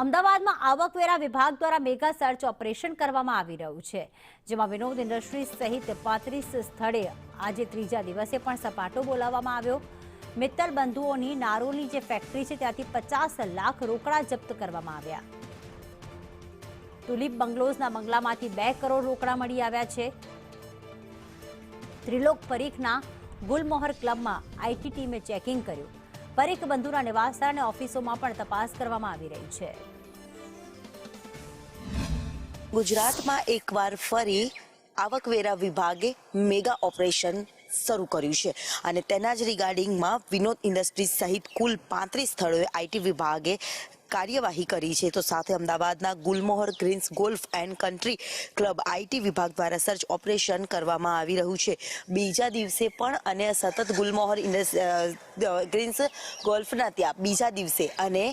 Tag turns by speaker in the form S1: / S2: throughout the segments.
S1: અમદાવાદમાં આવકવેરા વિભાગ દ્વારા મેગા સર્ચ ઓપરેશન કરવામાં આવી રહ્યું છે, જેમાં વિનોદ ઇન્ડસ્ટ્રીઝ સહિત 35 સ્થળે આજે ત્રીજા દિવસે પણ સપાટો બોલાવવામાં આવ્યો। મિત્તલ બંધુઓની નારોલની જે ફેક્ટરી છે ત્યાંથી 50 લાખ રોકડા જપ્ત કરવામાં આવ્યા। તુલિપ બંગલોઝના બંગલામાંથી 2 કરોડ રોકડા મળી આવ્યા છે। ત્રિલોક પરીખના ગુલમોહર ક્લબમાં આઈટી ટીમે ચેકિંગ કર્યું। પરીખ બંધુના નિવાસસ્થાન અને ઓફિસોમાં પણ તપાસ કરવામાં આવી રહી છે।
S2: ગુજરાતમાં એકવાર ફરી આવકવેરા વિભાગે મેગા ઓપરેશન શરૂ કર્યું છે અને તેના જ રિગાર્ડિંગમાં વિનોદ ઇન્ડસ્ટ્રીઝ સહિત કુલ 35 સ્થળોએ આઈટી વિભાગે કાર્યવાહી કરી છે। તો સાથે અમદાવાદના Gulmohar greens golf and country club IT વિભાગ દ્વારા સર્ચ ઓપરેશન કરવામાં આવી રહ્યું છે। બીજા દિવસે પણ અને સતત ગુલમોહર ગ્રીન્સ ગોલ્ફના ત્યાં બીજા દિવસે અને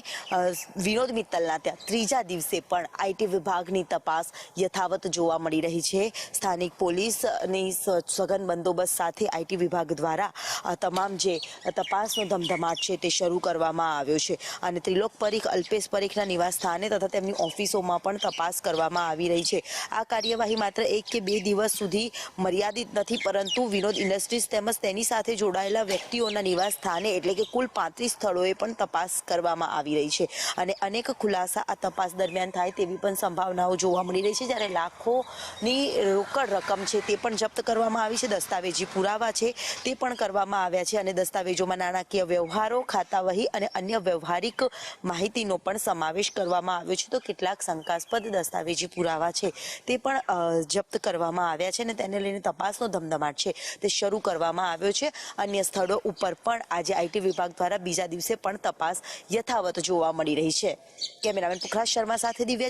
S2: વિનોદ મિત્તલના ત્યાં ત્રીજા દિવસે પણ આઈટી વિભાગની તપાસ યથાવત જોવા મળી રહી છે। સ્થાનિક પોલીસની સઘન બંદોબસ્ત સાથે આઈટી વિભાગ દ્વારા તમામ જે તપાસનો ધમધમાટ છે તે શરૂ કરવામાં આવ્યો છે અને ત્રિલોક પરીખ અલ્પેશ પરીખના નિવાસ સ્થાને તથા તેમની ઓફિસોમાં પણ તપાસ કરવામાં આવી રહી છે। આ કાર્યવાહી માત્ર 1 કે 2 દિવસ સુધી મર્યાદિત નથી, પરંતુ વિનોદ ઇન્ડસ્ટ્રીઝ તેમજ તેની સાથે જોડાયેલા વ્યક્તિઓના નિવાસ સ્થાને એટલે કે કુલ 35 સ્થળોએ પણ તપાસ કરવામાં આવી રહી છે અને અનેક ખુલાસા આ તપાસ દરમિયાન થાય તેવી પણ સંભાવનાઓ જોવા મળી રહી છે। જ્યારે લાખોની રોકડ રકમ છે તે પણ જપ્ત કરવામાં આવી છે, દસ્તાવેજી પુરાવા છે તે પણ કરવામાં આવ્યા છે અને દસ્તાવેજોમાં નાણાકીય વ્યવહારો, ખાતા વહી અને અન્ય વ્યવહારિક માહિતીનો પણ સમાવેશ કરવામાં આવ્યો છે। તો કેટલાક શંકાસ્પદ દસ્તાવેજી પુરાવા છે તે પણ જપ્ત કરવામાં આવ્યા છે અને તેને લઈને તપાસનો ધમધમાટ છે તે શરૂ કરવામાં આવ્યો છે। અન્ય સ્થળો ઉપર પણ આજે આઈટી વિભાગ દ્વારા બીજા દિવસે પણ તપાસ યથાવત જોવા મળી રહી છે। કેમેરામેન પુખરાજ શર્મા સાથે દિવ્યા।